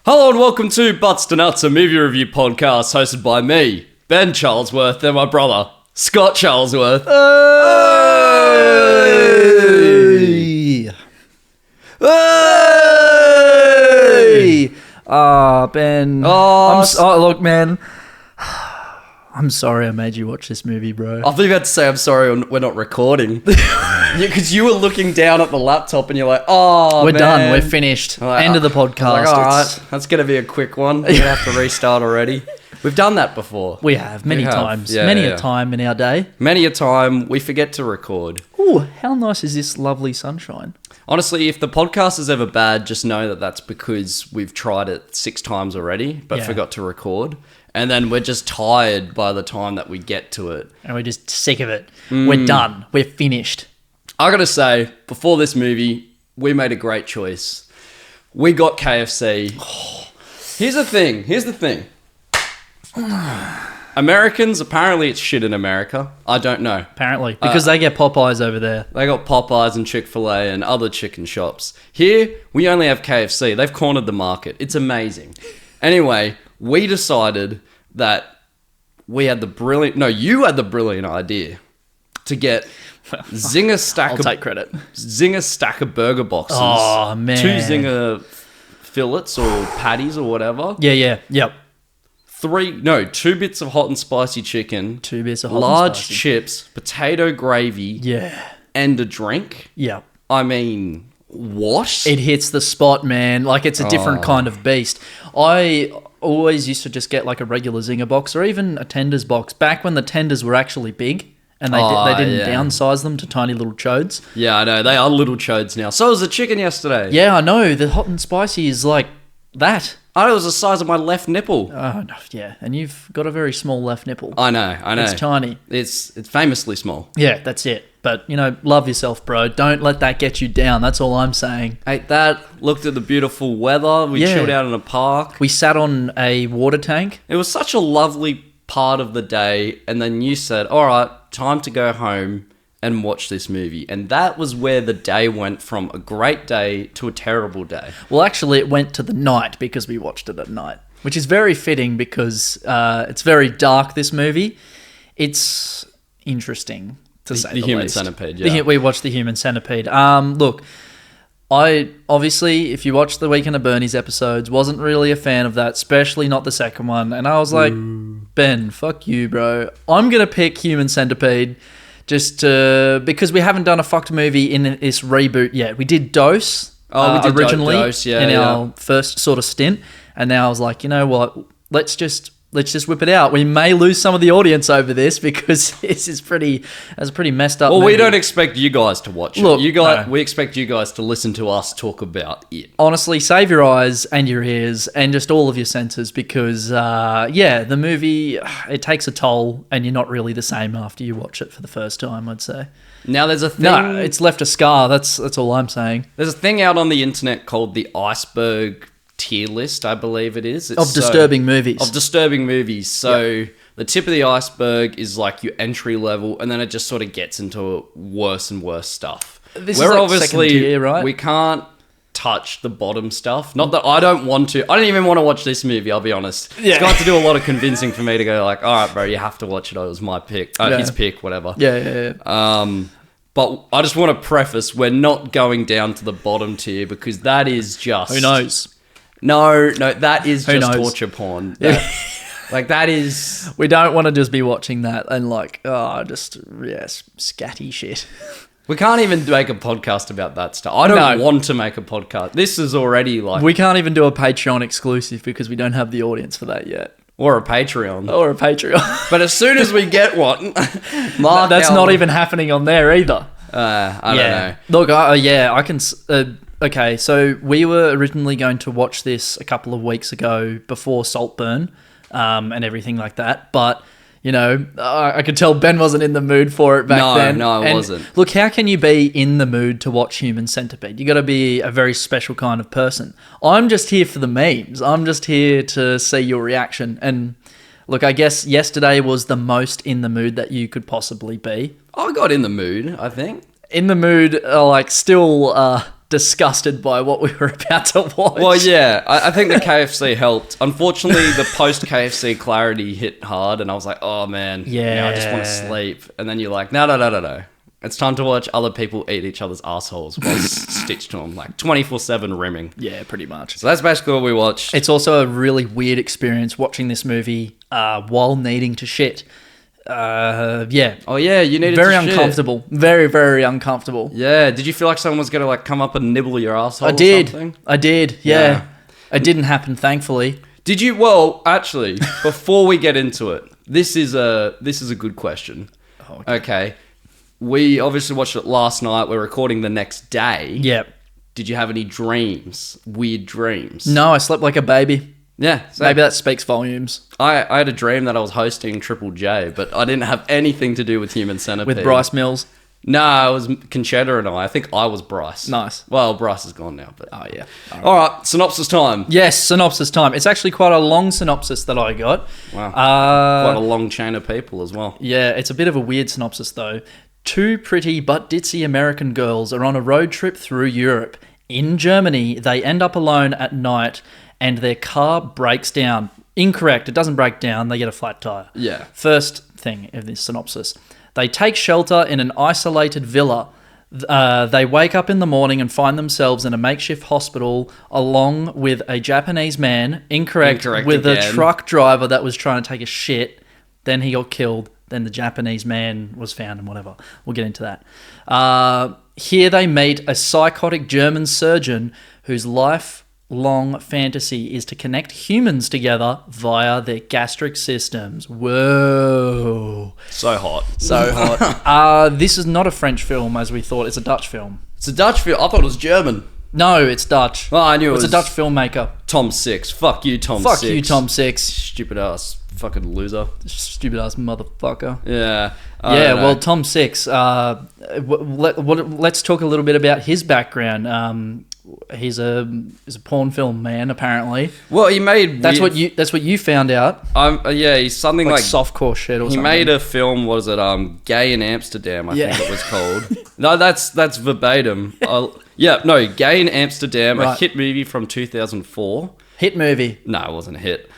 Hello and welcome to Butts to Nuts, a movie review podcast hosted by me, Ben Charlesworth, and my brother, Scott Charlesworth. Hey! Hey! Ben. Look, man. I'm sorry I made you watch this movie, bro. I thought you were about to say I'm sorry we're not recording. Because you were looking down at the laptop and you're like, we're man. done. We're finished. Like, End of the podcast. Like, all right, that's going to be a quick one. We're going to have to restart already. We've done that before. We have, many times. Many a time in our day. Many a time, we forget to record. Ooh, how nice is this lovely sunshine? Honestly, if the podcast is ever bad, just know that that's because we've tried it 6 times already, but forgot to record. And then we're just tired by the time that we get to it. And we're just sick of it. We're done. We're finished. I gotta say, before this movie, we made a great choice. We got KFC. Here's the thing. Americans, apparently it's shit in America. I don't know. Apparently. Because they get Popeyes over there. They got Popeyes and Chick-fil-A and other chicken shops. Here, we only have KFC. They've cornered the market. It's amazing. Anyway, we decided that you had the brilliant idea to get Zinger stack I'll take credit. Zinger stack of burger boxes. Oh, man. 2 Zinger fillets or patties or whatever. Yeah. Yep. 2 bits of hot and spicy chicken. 2 bits of hot large and spicy. chips, potato gravy. Yeah. And a drink. Yep. I mean, what? It hits the spot, man. Like, it's a different kind of beast. I always used to just get like a regular Zinger box or even a Tenders box back when the Tenders were actually big and they didn't downsize them to tiny little chodes. Yeah, I know. They are little chodes now. So was the chicken yesterday. Yeah, I know. The hot and spicy is like that. I know, it was the size of my left nipple. Oh, no, yeah. And you've got a very small left nipple. I know. It's tiny. It's famously small. Yeah, that's it. But, love yourself, bro. Don't let that get you down. That's all I'm saying. Ate that, looked at the beautiful weather. We chilled out in a park. We sat on a water tank. It was such a lovely part of the day. And then you said, all right, time to go home and watch this movie. And that was where the day went from a great day to a terrible day. Well, actually, it went to the night because we watched it at night, which is very fitting because it's very dark, this movie. It's interesting, to say the least. The Human Centipede, yeah. We watched The Human Centipede. Look, I obviously, if you watched the Weekend at Bernie's episodes, wasn't really a fan of that, especially not the second one. And I was like, Ben, fuck you, bro. I'm going to pick Human Centipede. Just because we haven't done a fucked movie in this reboot yet. We did Dose we did originally Dose, in our first sort of stint. And now I was like, you know what? Let's just whip it out. We may lose some of the audience over this because it's a pretty messed up movie. We don't expect you guys to watch Look, it. We expect you guys to listen to us talk about it. Honestly, save your eyes and your ears and just all of your senses because, the movie, it takes a toll and you're not really the same after you watch it for the first time, I'd say. Now, there's a thing... No, it's left a scar. That's all I'm saying. There's a thing out on the internet called the iceberg tier list, I believe it is. Of disturbing movies. So the tip of the iceberg is like your entry level, and then it just sort of gets into worse and worse stuff. This is like obviously second tier, right? We can't touch the bottom stuff. Not that I don't want to. I don't even want to watch this movie, I'll be honest. Yeah. It's got to do a lot of convincing for me to go like, all right, bro, you have to watch it. It was my pick. His pick, whatever. Yeah. But I just want to preface, we're not going down to the bottom tier because that is just... Who knows? No, that is just torture porn. That is... We don't want to just be watching that and scatty shit. We can't even make a podcast about that stuff. I don't want to make a podcast. This is already like... We can't even do a Patreon exclusive because we don't have the audience for that yet. Or a Patreon. But as soon as we get one... that's not even happening on there either. I don't know. Look, I can... Okay, so we were originally going to watch this a couple of weeks ago before Saltburn and everything like that, but, I could tell Ben wasn't in the mood for it back then. No, I wasn't. Look, how can you be in the mood to watch Human Centipede? You got to be a very special kind of person. I'm just here for the memes. I'm just here to see your reaction. And look, I guess yesterday was the most in the mood that you could possibly be. I got in the mood, I think. In the mood, still... disgusted by what we were about to watch. Well, yeah, I think the KFC helped. Unfortunately, the post KFC clarity hit hard, and I was like, oh man, now I just want to sleep. And then you're like, no. It's time to watch other people eat each other's assholes while stitched to them, like 24/7 rimming. Yeah, pretty much. So that's basically what we watched. It's also a really weird experience watching this movie while needing to shit. Yeah. Oh yeah, you needed very to shit. uncomfortable. Very, very uncomfortable. Yeah. Did you feel like someone was gonna like come up and nibble your asshole? I did. Or something? I did. Yeah. It didn't happen, thankfully. Did you? Well, actually, before we get into it, this is a good question. Oh, okay. We obviously watched it last night. We're recording the next day. Yep. Did you have any dreams? Weird dreams? No, I slept like a baby. Yeah. Maybe that speaks volumes. I had a dream that I was hosting Triple J, but I didn't have anything to do with Human Centipede. With Bryce Mills. No, it was Conchetta and I. I think I was Bryce. Nice. Well, Bryce is gone now, but... Oh, yeah. All right, synopsis time. Yes, synopsis time. It's actually quite a long synopsis that I got. Wow. Quite a long chain of people as well. Yeah, it's a bit of a weird synopsis, though. Two pretty but ditzy American girls are on a road trip through Europe. In Germany, they end up alone at night and their car breaks down. Incorrect. It doesn't break down. They get a flat tire. Yeah. First thing of this synopsis. They take shelter in an isolated villa. They wake up in the morning and find themselves in a makeshift hospital along with a Japanese man, incorrect with again. a truck driver that was trying to take a shit. Then he got killed. Then the Japanese man was found and whatever. We'll get into that. Here they meet a psychotic German surgeon whose lifelong fantasy is to connect humans together via their gastric systems. Whoa. So hot. So hot. This is not a French film as we thought. It's a Dutch film. It's a Dutch film. I thought it was German. No, it's Dutch. Oh, I knew it was. It's a Dutch filmmaker. Tom Six. Fuck you, Tom Six. Fuck you, Tom Six. Stupid ass fucking loser. Stupid ass motherfucker. Yeah. Yeah, well, Tom Six. Let's talk a little bit about his background. He's a porn film man, apparently. Well, he made that's what you found out. Yeah, he's something like softcore shit or something. He made a film. Was it Gay in Amsterdam? I think it was called. No, that's verbatim. Gay in Amsterdam, a hit movie from 2004. Hit movie? No, it wasn't a hit.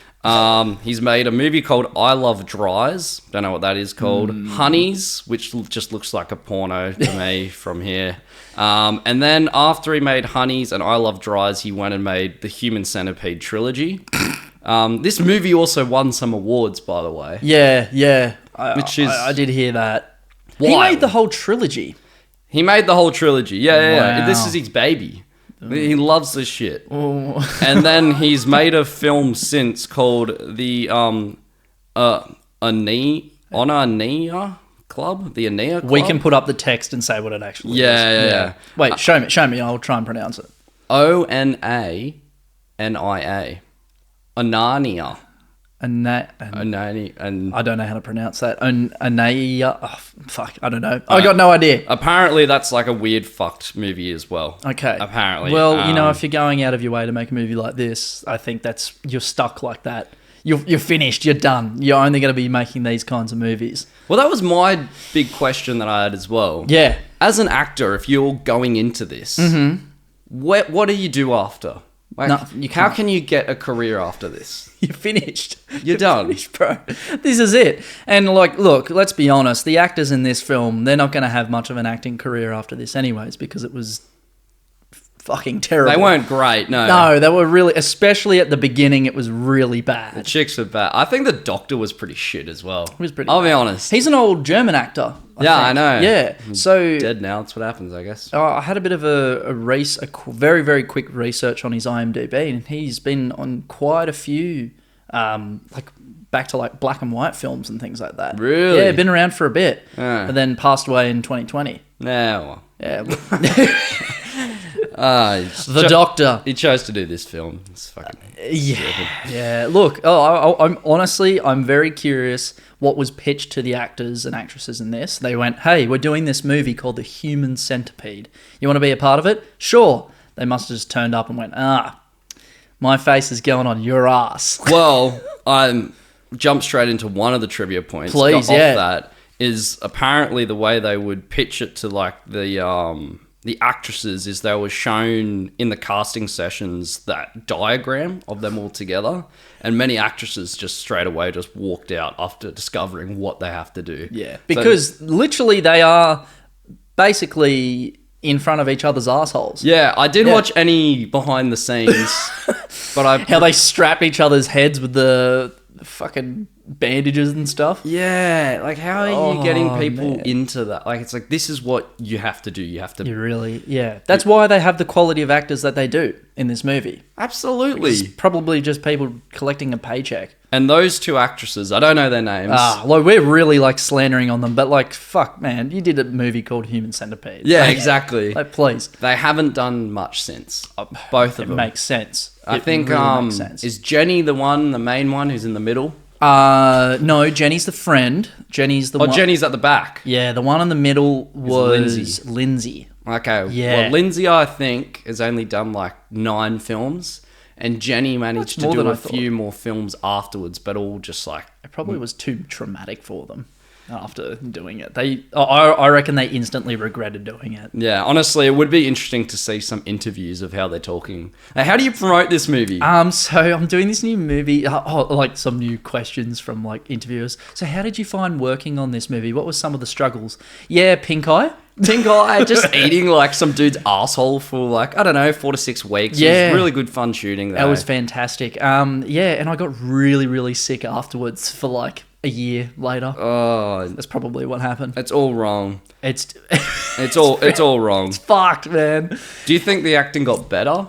He's made a movie called I Love Dries. Don't know what that is called. Honeys, which just looks like a porno to me from here. And then after he made Honeys and I Love Dries, he went and made the Human Centipede trilogy. This movie also won some awards, by the way. Yeah. I did hear that. Why? He made the whole trilogy. He made the whole trilogy. Yeah. Wow. This is his baby. He loves this shit. Oh. And then he's made a film since called the Aeneia Club? The Aeneia Club? We can put up the text and say what it actually is. Yeah. Wait, show me. I'll try and pronounce it. Onania. Anania. I don't know how to pronounce that. Aeneia. Oh, fuck, I don't know. I got no idea. Apparently, that's like a weird fucked movie as well. Okay. Apparently. Well, if you're going out of your way to make a movie like this, I think you're stuck like that. You're finished. You're done. You're only going to be making these kinds of movies. Well, that was my big question that I had as well. Yeah. As an actor, if you're going into this, what do you do after? How can you get a career after this? You're finished. You're done. Finished, bro. This is it. And look, let's be honest. The actors in this film, they're not going to have much of an acting career after this anyways, because it was fucking terrible. They weren't great, no. No, they were really, especially at the beginning, it was really bad. The chicks were bad. I think the doctor was pretty shit as well. He was pretty I'll bad. be honest. He's an old German actor. I know. Yeah. So dead now. That's what happens, I guess. I had a bit of a very, very quick research on his IMDb, and he's been on quite a few, back to black and white films and things like that. Really? Yeah, been around for a bit, Yeah. and then passed away in 2020. No. Yeah. The Doctor. He chose to do this film. It's fucking Yeah. Look, I'm very curious what was pitched to the actors and actresses in this. They went, hey, we're doing this movie called The Human Centipede. You want to be a part of it? Sure. They must have just turned up and went, my face is going on your ass. Well, I jump straight into one of the trivia points. Please, Off that is apparently the way they would pitch it to the the actresses is they were shown in the casting sessions that diagram of them all together, and many actresses just straight away just walked out after discovering what they have to do. Yeah, because literally they are basically in front of each other's assholes. Yeah, I didn't watch any behind the scenes, but how they strap each other's heads with the fucking bandages and stuff. Yeah, like how are you getting people man. into that? Like it's like this is what you have to do. You have to You really, That's why they have the quality of actors that they do in this movie. absolutely. It's probably just people collecting a paycheck. And those two actresses, I don't know their names. Well, we're really like slandering on them, but like, fuck, man, you did a movie called Human Centipede. Yeah, Like, exactly. Like, please, They haven't done much since. Both of it them. makes sense. I It think really makes sense. is Jenny the main one who's in the middle? No, Jenny's the friend. Jenny's the Oh, one. Jenny's at the back. Yeah, the one in the middle was Lindsay. Lindsay. Okay. Yeah. Well, Lindsay, I think, has only done like 9 films, and Jenny managed That's more to do than a I thought. few more films afterwards, but all just like It probably was too traumatic for them after doing it. I reckon they instantly regretted doing it. yeah. Honestly, it would be interesting to see some interviews of how they're talking. Now, how do you promote this movie? So I'm doing this new movie. Like some new questions from like interviewers. So how did you find working on this movie? What was some of the struggles? Yeah, pink eye. Pink eye, just eating like some dude's asshole for like, I don't know, 4 to 6 weeks. It Yeah. was really good fun shooting though. That was fantastic. Yeah, and I got really, really sick afterwards for like a year later. Oh, That's probably what happened. it's all wrong. It's It's all wrong. fucked, man. Do you think the acting got better?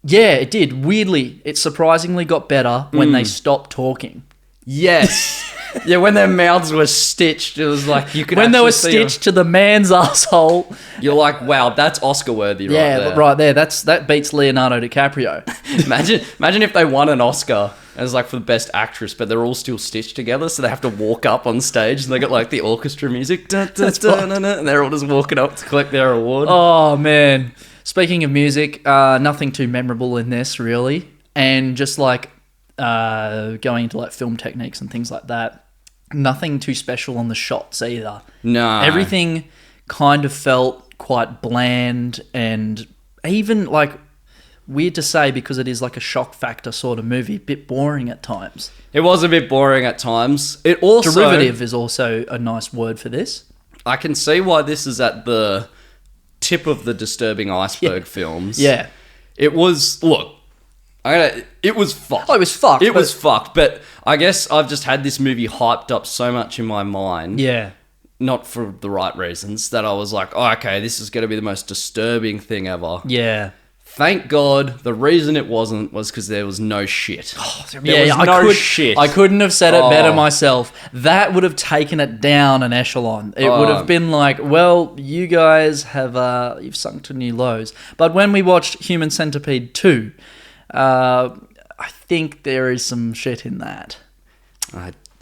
Yeah, it did. Weirdly, it surprisingly got better when they stopped talking. Yes. Yeah, when their mouths were stitched, it was like you could When they actually were see them. stitched to the man's asshole. You're like, wow, that's Oscar worthy right Yeah, there. right there. That beats Leonardo DiCaprio. Imagine if they won an Oscar as like for the best actress, but they're all still stitched together, so they have to walk up on stage and they got like the orchestra music, dun, dun, dun, dun, dun, and they're all just walking up to collect their award. Oh man. Speaking of music, nothing too memorable in this really, and just like going into like film techniques and things like that. Nothing too special on the shots either. No. Everything kind of felt quite bland and even like weird to say because it is like a shock factor sort of movie, a bit boring at times. It was a bit boring at times. It also Derivative is also a nice word for this. I can see why this is at the tip of the disturbing iceberg films. Yeah. It was it was fucked. Oh, it was fucked. It was fucked, but I guess I've just had this movie hyped up so much in my mind. Yeah. Not for the right reasons, that I was like, oh, okay, this is going to be the most disturbing thing ever. Yeah. Thank God the reason it wasn't was because there was no shit. Yeah, was no shit. I couldn't have said it better Oh. myself. That would have taken it down an echelon. It would have been like, well, you guys have you've sunk to new lows. But when we watched Human Centipede 2, I think there is some shit in that.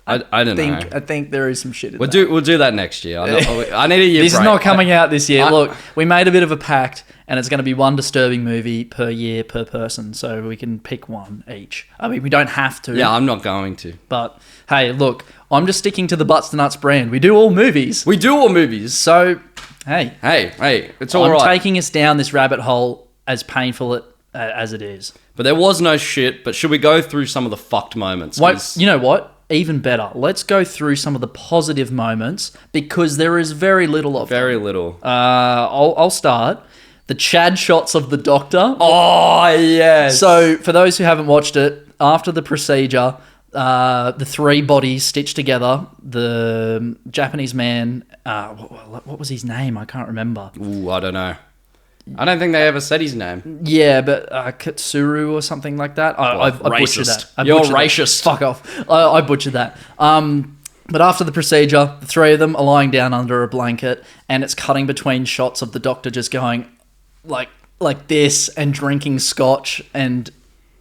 I don't know. I think there is some shit in We'll that. do that next year. I need a year This is break. not coming out this year. I- Look, we made a bit of a pact, and it's going to be one disturbing movie per year per person, so we can pick one each. I mean, we don't have to. Yeah, I'm not going to. But hey, look, I'm just sticking to the Butts to Nuts brand. We do all movies. We do all movies. So, hey, Hey, it's all I'm right. taking us down this rabbit hole as painful as it is. But there was no shit. But should we go through some of the fucked moments? 'Cause- You know what? Even better. Let's go through some of the positive moments because there is very little of them. very little. I'll start. The Chad shots of the doctor. Oh, yes. So, for those who haven't watched it, after the procedure, the 3 bodies stitched together, the Japanese man, what was his name? I can't remember. Ooh, I don't know. I don't think they ever said his name. Yeah, but Katsuru or something like that. I butchered racist. that. You're butchered that. racist. Fuck off. I butchered that. But after the procedure, the 3 of them are lying down under a blanket, and it's cutting between shots of the doctor just going like this and drinking scotch and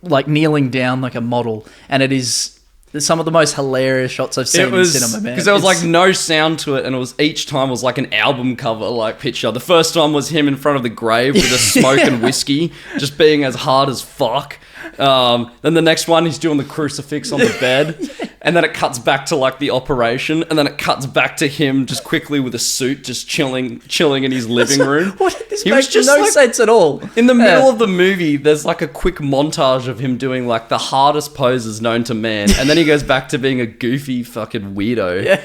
like kneeling down like a model, and it is some of the most hilarious shots I've seen in cinema, man. Because there was It's- like no sound to it, and it was each time was like an album cover like picture. The first time was him in front of the grave with a smoke and whiskey, just being as hard as fuck. Then the next one he's doing the crucifix on the bed, and then it cuts back to like the operation, and then it cuts cuts back to him just quickly with a suit, just chilling in his living room. This makes no sense at all. In the middle of the movie, there's like a quick montage of him doing like the hardest poses known to man, and then he goes back to being a goofy fucking weirdo. Yeah.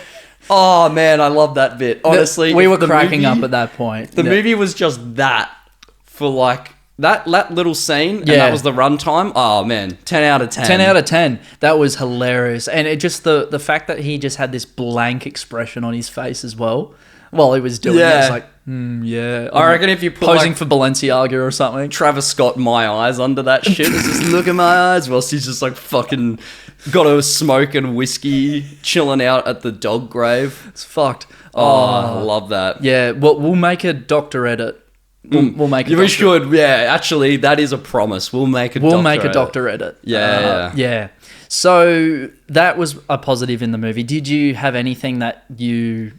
Oh man, I love that bit. Honestly, we were cracking up at that point. The movie was just that for like that little scene, and that was the runtime. Oh man, 10 out of 10. 10 out of 10. That was hilarious, and it just the fact that he just had this blank expression on his face as well while he was doing it. It's like, yeah. I reckon if you put posing like for Balenciaga or something. Travis Scott My Eyes under that shit, it's just look at my eyes, whilst he's just like fucking got a smoke and whiskey, chilling out at the dog grave. It's fucked. Oh, I love that. Yeah, well, we'll make a doctor edit. We'll make a We should, yeah. Actually, that is a promise. We'll make a doctor edit. Yeah. So that was a positive in the movie. Did you have anything that you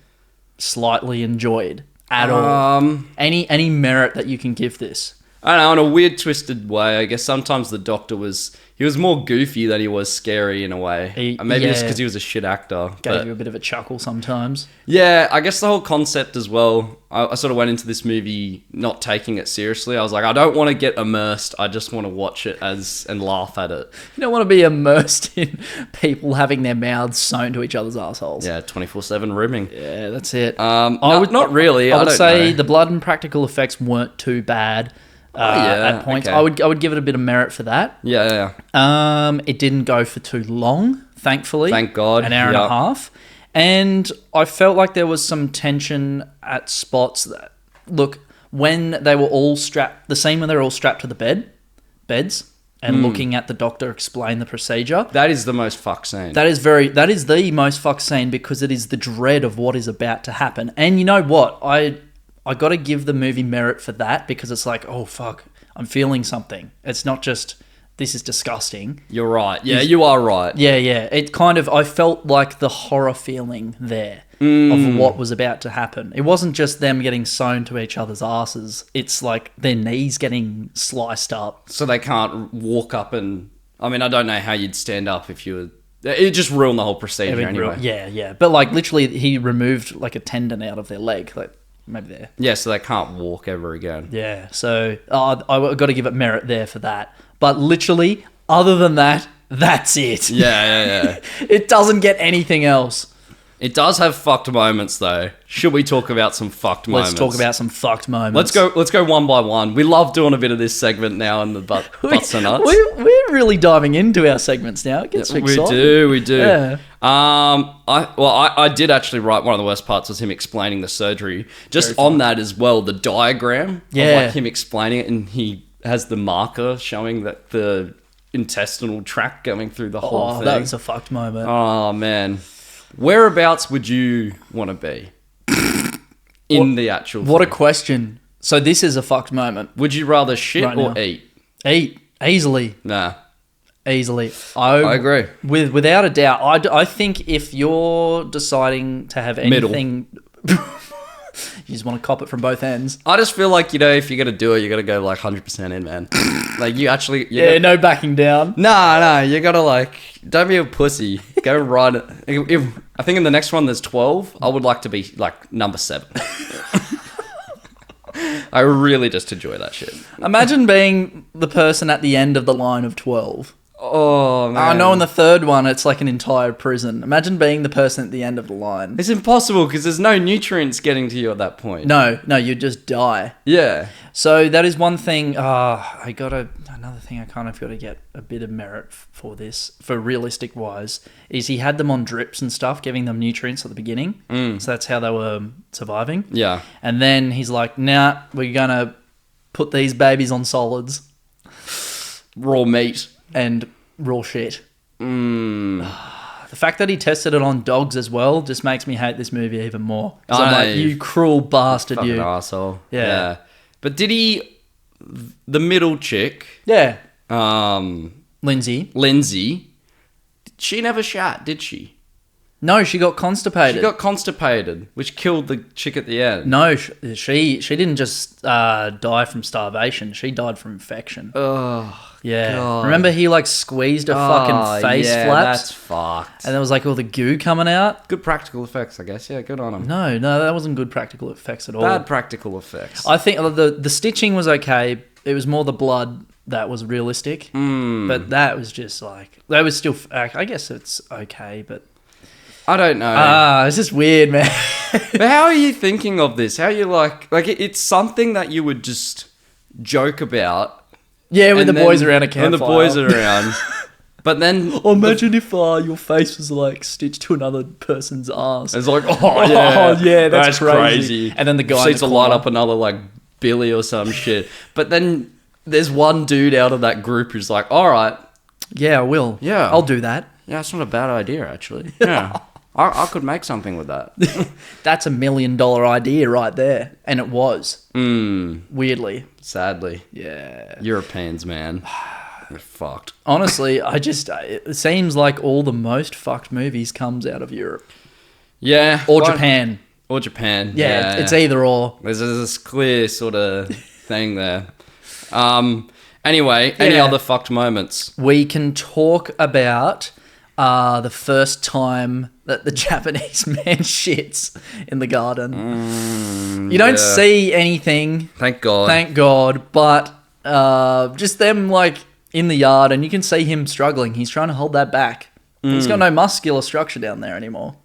slightly enjoyed at all? Any merit that you can give this? I don't know, in a weird, twisted way. I guess sometimes the Doctor was more goofy than he was scary in a way. Maybe it's because he was a shit actor. Gave you a bit of a chuckle sometimes. Yeah, I guess the whole concept as well. I sort of went into this movie not taking it seriously. I was like, I don't want to get immersed. I just want to watch it and laugh at it. You don't want to be immersed in people having their mouths sewn to each other's assholes. Yeah, 24/7 rimming. Yeah, that's it. Not really. I would say the blood and practical effects weren't too bad. At points, okay. I would give it a bit of merit for that. Yeah. It didn't go for too long, thankfully. Thank God. An hour and a half. And I felt like there was some tension at spots that, look, when they were all strapped, the scene when they were all strapped to the beds and looking at the doctor explain the procedure. That is the most fucked scene. That is the most fucked scene because it is the dread of what is about to happen. And you know what? I got to give the movie merit for that because it's like, oh, fuck, I'm feeling something. It's not just, this is disgusting. You're right. Yeah, you are right. Yeah. It kind of, I felt like the horror feeling there of what was about to happen. It wasn't just them getting sewn to each other's asses. It's like their knees getting sliced up. So they can't walk up and, I mean, I don't know how you'd stand up if you were, it just ruined the whole procedure anyway. Yeah. But like literally he removed like a tendon out of their leg, like, maybe there. Yeah, so they can't walk ever again. Yeah, so I got to give it merit there for that. But literally, other than that, that's it. Yeah. It doesn't get anything else. It does have fucked moments, though. Should we talk about some fucked moments? Let's talk about some fucked moments. Let's go one by one. We love doing a bit of this segment now in the butts and nuts. We're really diving into our segments now. It gets exciting. We do. Yeah. I did actually write one of the worst parts was him explaining the surgery. Just on that as well, the diagram of like him explaining it, and he has the marker showing that the intestinal tract going through the whole thing. That was a fucked moment. Oh man. Whereabouts would you want to be in the actual What thing? a question. So this is a fucked moment. Would you rather shit or now. eat? Eat. Easily. Nah. Easily. I agree. Without a doubt. I think if you're deciding to have anything... You just want to cop it from both ends. I just feel like, if you're going to do it, you got to go like 100% in, man. Like you actually... no backing down. Nah, you got to don't be a pussy. Go right... I think in the next one there's 12. I would like to be like number 7. I really just enjoy that shit. Imagine being the person at the end of the line of 12. Oh, man. I know in the third one, it's like an entire prison. Imagine being the person at the end of the line. It's impossible because there's no nutrients getting to you at that point. No, you just die. Yeah. So that is one thing. Another thing I kind of got to get a bit of merit for this, for realistic wise, is he had them on drips and stuff, giving them nutrients at the beginning. So that's how they were surviving. Yeah. And then he's like, nah, we're going to put these babies on solids. Raw meat. And raw shit. The fact that he tested it on dogs as well just makes me hate this movie even more. I'm like, you cruel bastard, fucking you. Arsehole. Yeah. But did he... The middle chick... Yeah. Lindsay... She never shat, did she? No, she got constipated. She got constipated, which killed the chick at the end. No, she didn't just die from starvation. She died from infection. Ugh. Yeah. God. Remember he like squeezed a fucking face flaps? That's fucked. And there was like all the goo coming out? Good practical effects, I guess. Yeah, good on him. No, that wasn't good practical effects at all. Bad practical effects. I think the stitching was okay. It was more the blood that was realistic. But that was just like... That was still... I guess it's okay, but... I don't know. It's just weird, man. But how are you thinking of this? How are you like it's something that you would just joke about. Yeah, when and the boys are around a campfire. When the boys are around. But then... imagine if your face was like stitched to another person's ass. It's like, yeah, that's crazy. And then the guy seems to light up another like Billy or some shit. But then there's one dude out of that group who's like, all right. Yeah, I will. Yeah. I'll do that. Yeah, it's not a bad idea, actually. Yeah. I could make something with that. That's $1 million idea right there. And it was. Weirdly. Sadly. Yeah. Europeans, man. They're fucked. Honestly, it seems like all the most fucked movies comes out of Europe. Yeah. Or Japan. Or Japan. Yeah, it's either or. There's this clear sort of thing there. Anyway, any other fucked moments? We can talk about the first time that the Japanese man shits in the garden. You don't see anything. Thank God. Thank God. But just them like in the yard, and you can see him struggling. He's trying to hold that back. He's got no muscular structure down there anymore.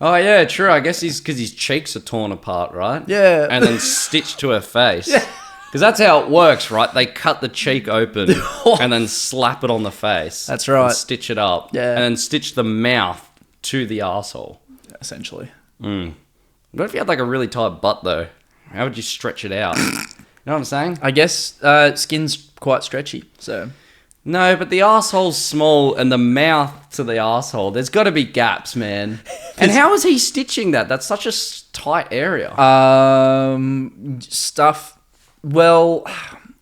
Oh, yeah, true. I guess because his cheeks are torn apart, right? Yeah. And then stitched to her face. Yeah. Because that's how it works, right? They cut the cheek open and then slap it on the face. That's right. And stitch it up. Yeah. And then stitch the mouth to the arsehole. Essentially. What if you had like a really tight butt, though? How would you stretch it out? You know what I'm saying? I guess skin's quite stretchy, so... No, but the arsehole's small and the mouth to the arsehole, there's got to be gaps, man. And how is he stitching that? That's such a tight area. Stuff... Well,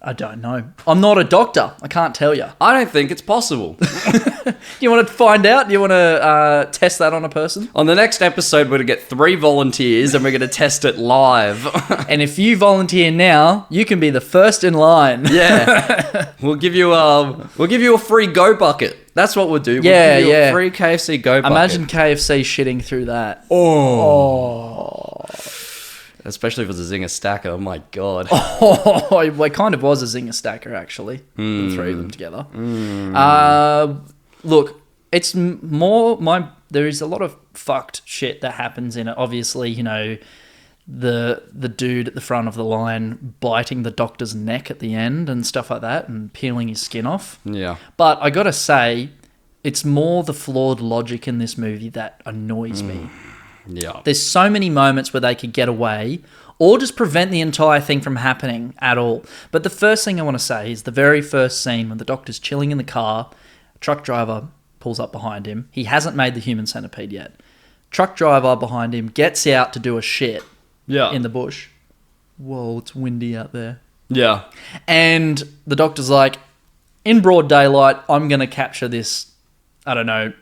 I don't know. I'm not a doctor. I can't tell you. I don't think it's possible. Do you want to find out? Do you want to test that on a person? On the next episode, we're going to get 3 volunteers and we're going to test it live. And if you volunteer now, you can be the first in line. Yeah. We'll give you a free go bucket. That's what we'll do. We'll give you a free KFC go bucket. Imagine KFC shitting through that. Oh. Especially if it was a Zinger stacker. Oh my God. Oh, it kind of was a Zinger stacker, actually. The 3 of them together. Look, it's more there is a lot of fucked shit that happens in it. Obviously, you know, the dude at the front of the line biting the doctor's neck at the end and stuff like that and peeling his skin off. Yeah. But I gotta say, it's more the flawed logic in this movie that annoys me. Yeah. There's so many moments where they could get away or just prevent the entire thing from happening at all. But the first thing I want to say is the very first scene when the doctor's chilling in the car, truck driver pulls up behind him. He hasn't made the Human Centipede yet. Truck driver behind him gets out to do a shit in the bush. Whoa, it's windy out there. Yeah. And the doctor's like, in broad daylight, I'm going to capture this, I don't know,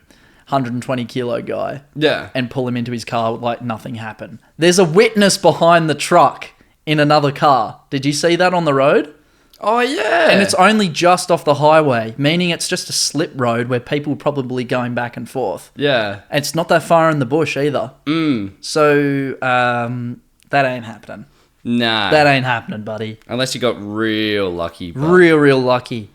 120 kilo guy. Yeah. And pull him into his car like nothing happened. There's a witness behind the truck in another car. Did you see that on the road? Oh, yeah. And it's only just off the highway, meaning it's just a slip road where people are probably going back and forth. Yeah. And it's not that far in the bush either. So, that ain't happening. Nah. That ain't happening, buddy. Unless you got real lucky. But... Real lucky.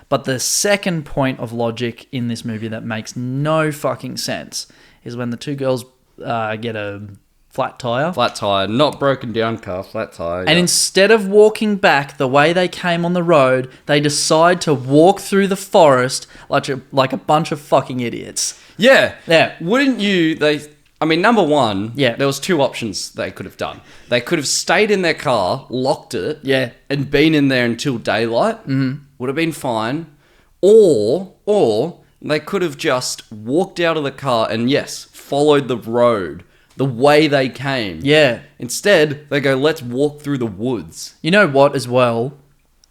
But the second point of logic in this movie that makes no fucking sense is when the 2 girls get a flat tire. Flat tire. Not broken down car. Flat tire. And instead of walking back the way they came on the road, they decide to walk through the forest like a bunch of fucking idiots. Yeah. Yeah. Wouldn't you... number one, Yeah. there was 2 options they could have done. They could have stayed in their car, locked it, Yeah. and been in there until daylight. Would have been fine. Or they could have just walked out of the car and, yes, followed the road the way they came. Yeah. Instead, they go, let's walk through the woods. You know what as well?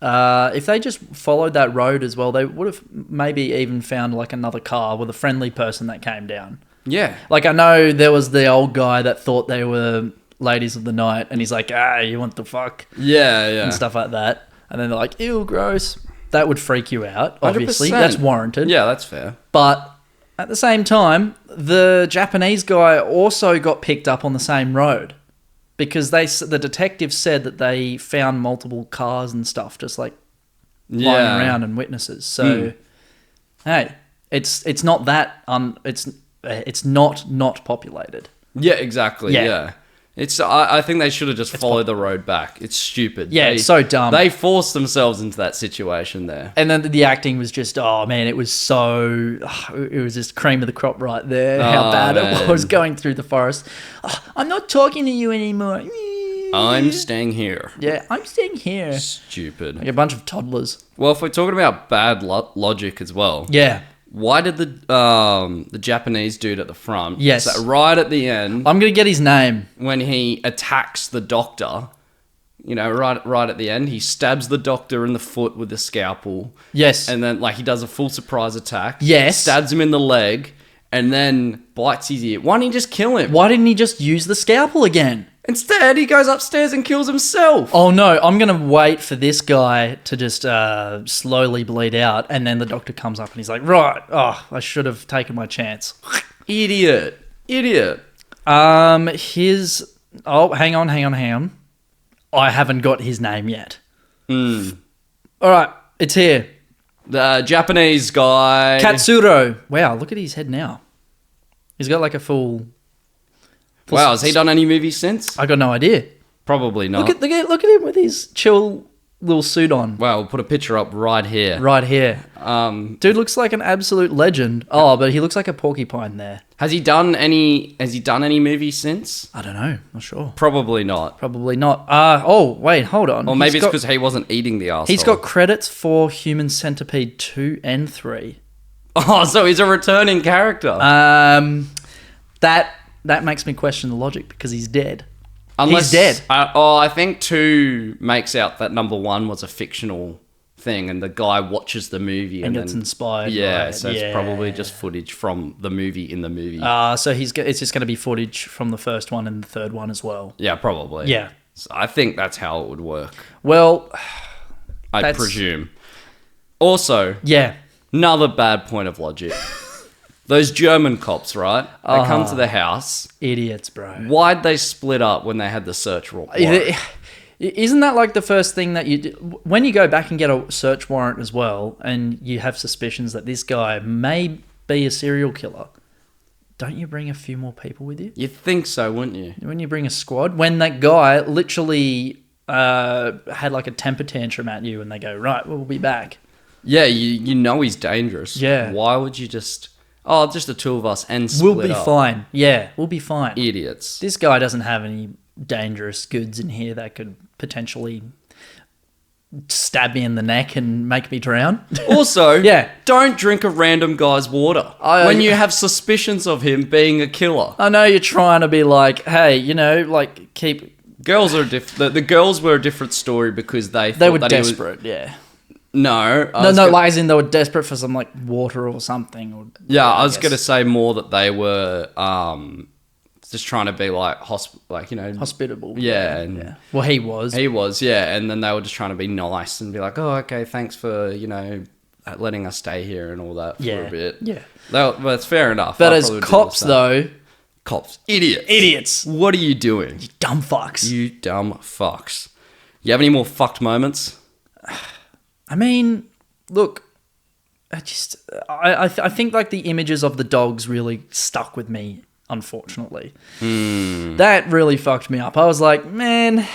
If they just followed that road as well, they would have maybe even found like another car with a friendly person that came down. Yeah. Like I know there was the old guy that thought they were ladies of the night and he's like, you want the fuck? Yeah. And stuff like that. And then they're like, ew, gross. that would freak you out, obviously. 100%. That's warranted. Yeah, that's fair. But at the same time, the Japanese guy also got picked up on the same road because the detective said that they found multiple cars and stuff just like lying around and witnesses. So, hey, it's not that it's not populated. Yeah, exactly. Yeah. It's. I think they should have just followed the road back. It's stupid. Yeah, it's so dumb. They forced themselves into that situation there. And then the acting was just, oh man, it was just cream of the crop right there. How bad it was going through the forest. Oh, I'm not talking to you anymore. I'm staying here. Yeah, I'm staying here. Stupid. Like a bunch of toddlers. Well, if we're talking about bad logic as well. Yeah. Why did the Japanese dude at the front? Yes. So right at the end, I'm gonna get his name. when he attacks the doctor, right at the end, he stabs the doctor in the foot with the scalpel. Yes. And then he does a full surprise attack. Yes. Stabs him in the leg, and then bites his ear. Why didn't he just kill him? Why didn't he just use the scalpel again? Instead, he goes upstairs and kills himself. Oh no, I'm going to wait for this guy to just slowly bleed out, and then the doctor comes up and he's like, right, I should have taken my chance. Idiot. Hang on. I haven't got his name yet. All right, it's here. The Japanese guy. Katsuro. Wow, look at his head now. He's got like a full... Wow, has he done any movies since? I got no idea. Probably not. Look at him with his chill little suit on. Well, we'll put a picture up right here. Right here. Dude looks like an absolute legend. Oh, but he looks like a porcupine there. Has he done any movies since? I don't know. Not sure. Probably not. Probably not. Wait, hold on. Or maybe it's because he wasn't eating the arsehole. He's got credits for Human Centipede 2 and 3. Oh, so he's a returning character. That makes me question the logic because he's dead. Unless, he's dead. I think 2 makes out that number 1 was a fictional thing and the guy watches the movie and gets inspired. Yeah, right? so it's probably just footage from the movie in the movie. So it's just going to be footage from the first one and the third one as well. Yeah, probably. Yeah. So I think that's how it would work. Well, I presume. Also, yeah, another bad point of logic. Those German cops, right? They come to the house. Idiots, bro. Why'd they split up when they had the search warrant? Isn't that like the first thing that you do? When you go back and get a search warrant as well, and you have suspicions that this guy may be a serial killer, don't you bring a few more people with you? You'd think so, wouldn't you? When you bring a squad, when that guy literally had like a temper tantrum at you and they go, right, we'll be back. Yeah, you know he's dangerous. Yeah. Why would you just the 2 of us and split We'll be up? fine. Yeah, we'll be fine. Idiots. This guy doesn't have any dangerous goods in here that could potentially stab me in the neck and make me drown. Also, Yeah. don't drink a random guy's water when you have suspicions of him being a killer. I know you're trying to be like, hey, keep... Girls are the girls were a different story because they They thought were that he was- desperate, yeah. No, Like as in they were desperate for some like water or something. Or, I was guess. gonna say more that they were just trying to be like hospitable. Yeah, and Well, he was. he was, yeah, and then they were just trying to be nice and be like, oh, okay, thanks for letting us stay here and all that for a bit. Yeah. That's fair enough. But I as probably would do cops, the same. though, Cops, idiots, idiots, what are you doing? dumb fucks. You dumb fucks. You have any more fucked moments? I mean, look, I think like the images of the dogs really stuck with me, unfortunately. That really fucked me up. I was like, man,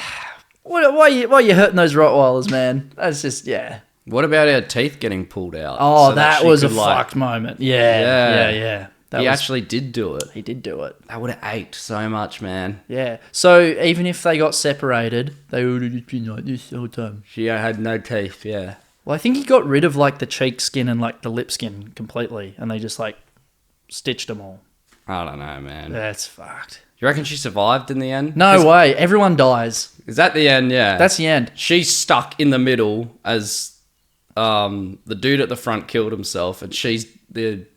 why are you hurting those Rottweilers, man? That's just, yeah. What about her teeth getting pulled out? Oh, so that she was a could, fucked moment. Yeah. He actually did do it. He did do it. That would have ached so much, man. Yeah. So even if they got separated, they would have just been like this the whole time. She had no teeth, yeah. Well, I think he got rid of like the cheek skin and like the lip skin completely, and they just like stitched them all. I don't know, man. That's fucked. You reckon she survived in the end? No way. Everyone dies. Is that the end? Yeah. That's the end. She's stuck in the middle as the dude at the front killed himself, and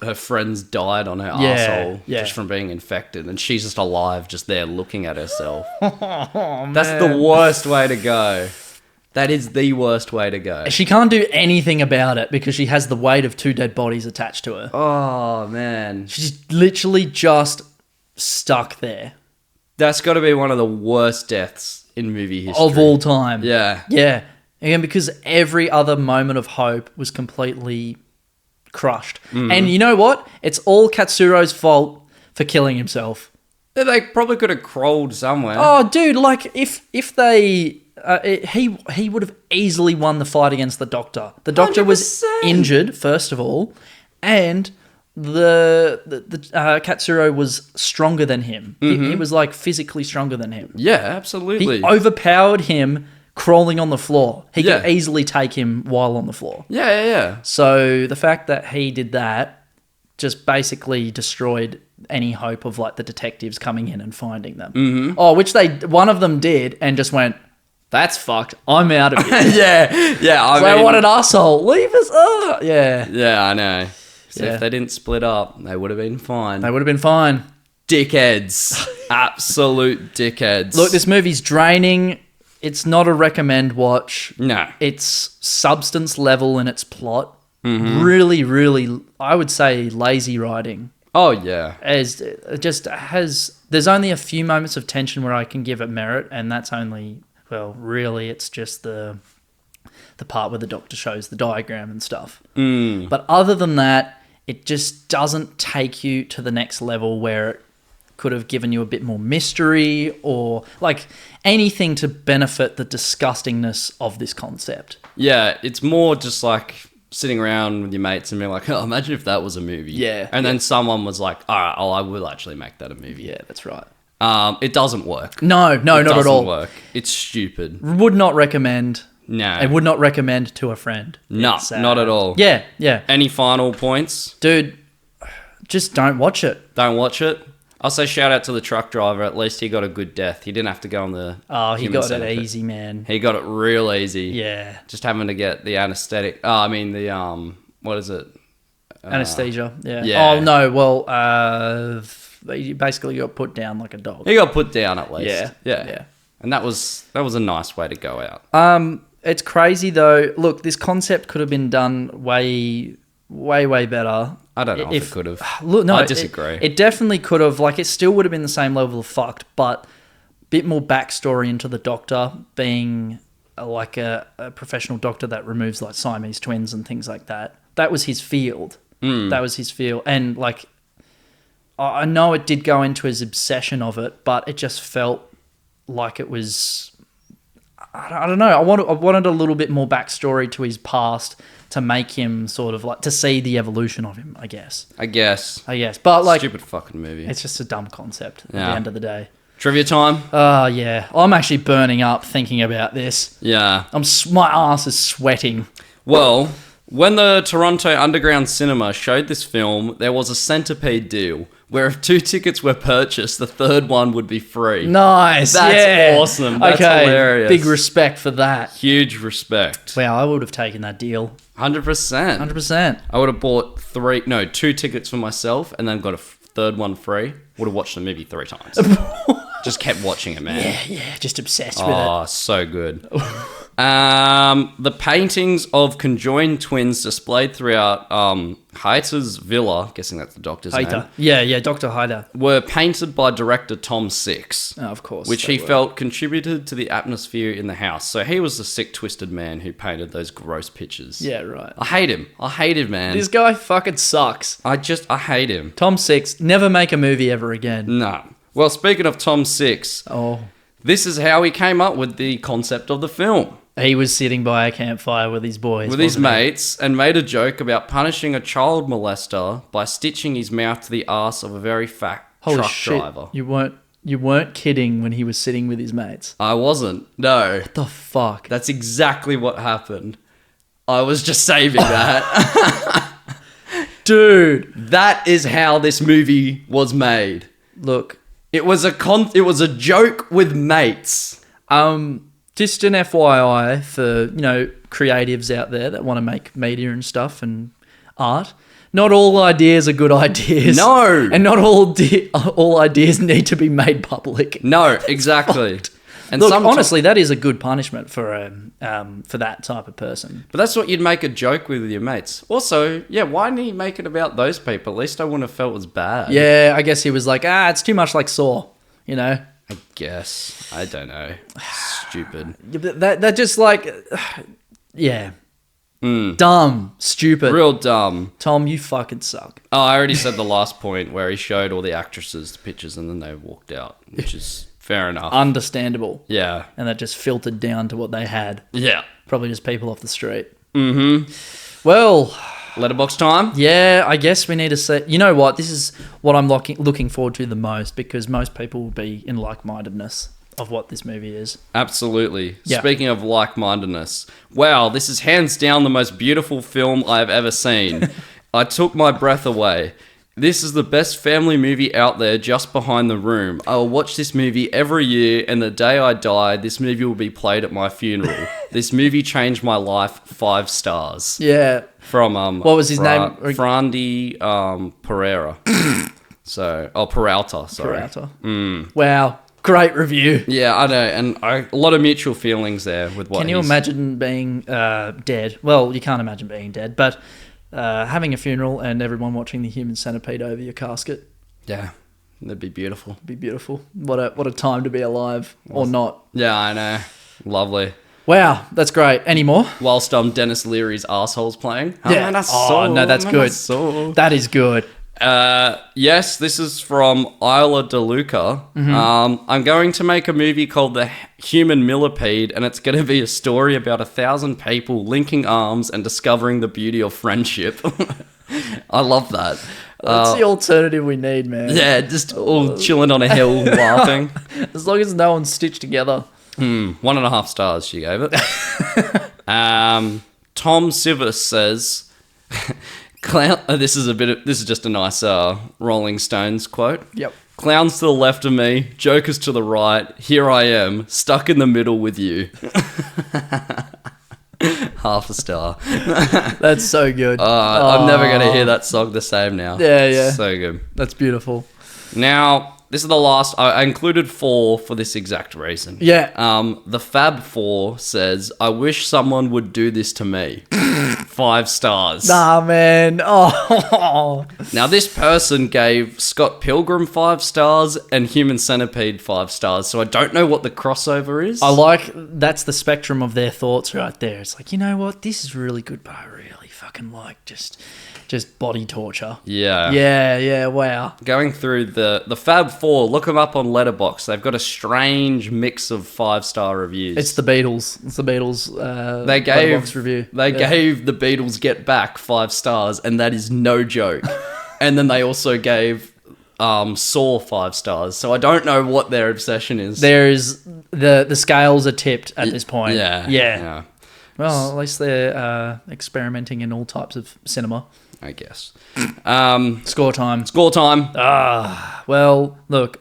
her friends died on her arsehole just from being infected, and she's just alive, just there looking at herself. Oh, That's the worst way to go. That is the worst way to go. She can't do anything about it because she has the weight of 2 dead bodies attached to her. Oh, man. She's literally just stuck there. That's got to be one of the worst deaths in movie history. Of all time. Yeah. Yeah. Again, because every other moment of hope was completely crushed. And you know what? It's all Katsuro's fault for killing himself. They probably could have crawled somewhere. Oh, dude, like, if they... he would have easily won the fight against the Doctor. The Doctor was 100%. injured, first of all, and the Katsuro was stronger than him. He was, like, physically stronger than him. Yeah, absolutely. He overpowered him crawling on the floor. He Yeah. could easily take him while on the floor. Yeah. So the fact that he did that just basically destroyed any hope of, like, the detectives coming in and finding them. Mm-hmm. Oh, which one of them did, and just went, "That's fucked. I'm out of here." yeah. I mean, What an asshole. Leave us. Yeah. Yeah, I know. So Yeah. if they didn't split up, they would have been fine. They would have been fine. Dickheads. Absolute dickheads. Look, this movie's draining. It's not a recommend watch. No. It's substance level in its plot. Mm-hmm. Really, really, I would say lazy writing. Oh, yeah. As it just has, there's only a few moments of tension where I can give it merit, and that's only, well, really, it's just the part where the Doctor shows the diagram and stuff. But other than that, it just doesn't take you to the next level where it could have given you a bit more mystery or like anything to benefit the disgustingness of this concept. Yeah, it's more just like sitting around with your mates and being like, oh, imagine if that was a movie. Yeah. And then someone was like, all right, I will actually make that a movie. Yeah, that's right. It doesn't work. No, It not at doesn't all. work. It's stupid. Would not recommend. No. I would not recommend to a friend. No, It's, not at all. Yeah. Any final points? Dude, just don't watch it. Don't watch it. I'll say shout out to the truck driver. At least he got a good death. He didn't have to go on the Oh, he Human got Centipede. it easy, man. He got it real easy. Yeah. Just having to get the anesthetic. What is it? Anesthesia. Yeah. yeah. Oh, no. Well, he basically got put down like a dog. He got put down at least. Yeah. Yeah. And that was a nice way to go out. It's crazy, though. Look, this concept could have been done way better. I don't know if it could have. Look, no, I disagree. It definitely could have. Like, it still would have been the same level of fucked, but a bit more backstory into the Doctor being like a professional doctor that removes like Siamese twins and things like that. That was his field. That was his field. And like, I know it did go into his obsession of it, but it just felt like it was... I don't know. I wanted a little bit more backstory to his past to make him sort of like... to see the evolution of him, I guess. I guess. But like... Stupid fucking movie. It's just a dumb concept at Yeah. the end of the day. Trivia time? Oh, yeah. I'm actually burning up thinking about this. Yeah. My ass is sweating. Well, when the Toronto Underground Cinema showed this film, there was a Centipede deal where if 2 tickets were purchased, the third one would be free. Nice. That's yeah. awesome. That's okay. hilarious. Big respect for that. Huge respect. Wow, I would have taken that deal. 100%. 100%. I would have bought 2 tickets for myself and then got a third one free. Would have watched the movie 3 times. Just kept watching it, man. Yeah. Just obsessed with it. Oh, so good. The paintings of conjoined twins displayed throughout Hayter's villa, guessing that's the doctor's name, Hater. Yeah, Dr. Hater. were painted by director Tom Six, Oh, of course. which they he were. felt contributed to the atmosphere in the house. So he was the sick, twisted man who painted those gross pictures. Yeah, right. I hate him, man. This guy fucking sucks. I hate him. Tom Six, never make a movie ever again. No. Well, speaking of Tom Six, Oh. this is how he came up with the concept of the film. He was sitting by a campfire with his boys. With his wasn't he? mates, and made a joke about punishing a child molester by stitching his mouth to the ass of a very fat Holy truck shit. driver. You weren't kidding when he was sitting with his mates. I wasn't. No. What the fuck? That's exactly what happened. I was just saving that. Dude. That is how this movie was made. Look, It was a joke with mates. just an FYI for, creatives out there that want to make media and stuff and art. Not all ideas are good ideas. No. And not all ideas need to be made public. No, exactly. And Look, some honestly, that is a good punishment for that type of person. But that's what you'd make a joke with your mates. Also, yeah, why didn't he make it about those people? At least I wouldn't have felt it was bad. Yeah, I guess he was like, it's too much like Saw, you know? I guess. I don't know. Stupid. That just like, yeah. Dumb, stupid. Real dumb. Tom, you fucking suck. Oh, I already said the last point where he showed all the actresses the pictures and then they walked out, which is fair enough. Understandable. Yeah. And that just filtered down to what they had. Yeah. Probably just people off the street. Mm-hmm. Well... Letterbox time? Yeah, I guess we need to say... You know what? This is what I'm looking forward to the most because most people will be in like-mindedness of what this movie is. Absolutely. Yeah. Speaking of like-mindedness, wow, this is hands down the most beautiful film I've ever seen. I took my breath away. This is the best family movie out there just behind The Room. I will watch this movie every year, and the day I die, this movie will be played at my funeral. This movie changed my life 5 stars. Yeah. From what was his name? Frandy Pereira. Peralta, sorry. Peralta. Wow. Great review. Yeah, I know, and a lot of mutual feelings there with what. Can you imagine being dead? Well, you can't imagine being dead, but having a funeral and everyone watching the Human Centipede over your casket. Yeah, that'd be beautiful. It'd be beautiful. What a time to be alive or not. Yeah, I know. Lovely. Wow, that's great. Any more? Whilst Dennis Leary's asshole's playing. Yeah. No, that's good. That is good. Yes, this is from Isla de Luca. Mm-hmm. I'm going to make a movie called The Human Millipede, and it's going to be a story about 1,000 people linking arms and discovering the beauty of friendship. I love that. That's the alternative we need, man. Yeah, just all chilling on a hill laughing. As long as no one's stitched together. 1.5 stars she gave it. Tom Sivers says... This is just a nice Rolling Stones quote. Yep. Clowns to the left of me, jokers to the right. Here I am, stuck in the middle with you. 0.5 star. That's so good. I'm never going to hear that song the same now. Yeah. So good. That's beautiful. Now, this is the last. I included 4 for this exact reason. Yeah. The Fab 4 says, I wish someone would do this to me. 5 stars. Nah, man. Oh. Now, this person gave Scott Pilgrim 5 stars and Human Centipede 5 stars, so I don't know what the crossover is. That's the spectrum of their thoughts right there. It's like, you know what? This is really good, but I really fucking like just body torture. Yeah. Yeah, wow. Going through the Fab 4, look them up on Letterboxd. They've got a strange mix of 5-star reviews. It's the Beatles. It's the Beatles Letterboxd review. They gave the Beatles Get Back 5 stars, and that is no joke. And then they also gave Saw 5 stars. So I don't know what their obsession is. There's the scales are tipped at this point. Yeah. Well, at least they're experimenting in all types of cinema. I guess. Score time. Well, look,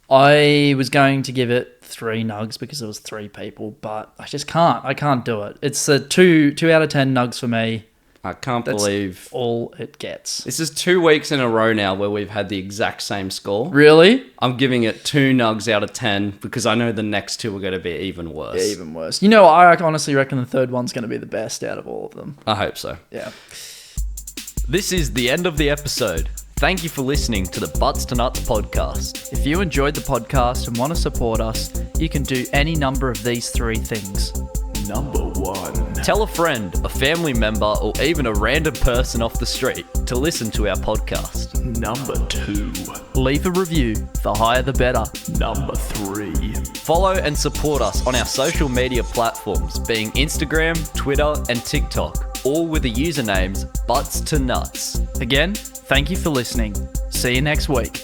I was going to give it 3 nugs because there was 3 people, but I just can't. I can't do it. It's a 2 out of 10 nugs for me. I can't That's believe all it gets. This is 2 weeks in a row now where we've had the exact same score. Really? I'm giving it 2 nugs out of 10 because I know the next 2 are going to be even worse. Yeah, even worse. You know, I honestly reckon the third one's going to be the best out of all of them. I hope so. Yeah. This is the end of the episode. Thank you for listening to the Butts to Nuts podcast. If you enjoyed the podcast and want to support us, you can do any number of these 3 things. Number 1. Tell a friend, a family member, or even a random person off the street to listen to our podcast. Number 2. Leave a review. The higher the better. Number 3. Follow and support us on our social media platforms, being Instagram, Twitter, and TikTok, all with the usernames Butts to Nuts. Again, thank you for listening. See you next week.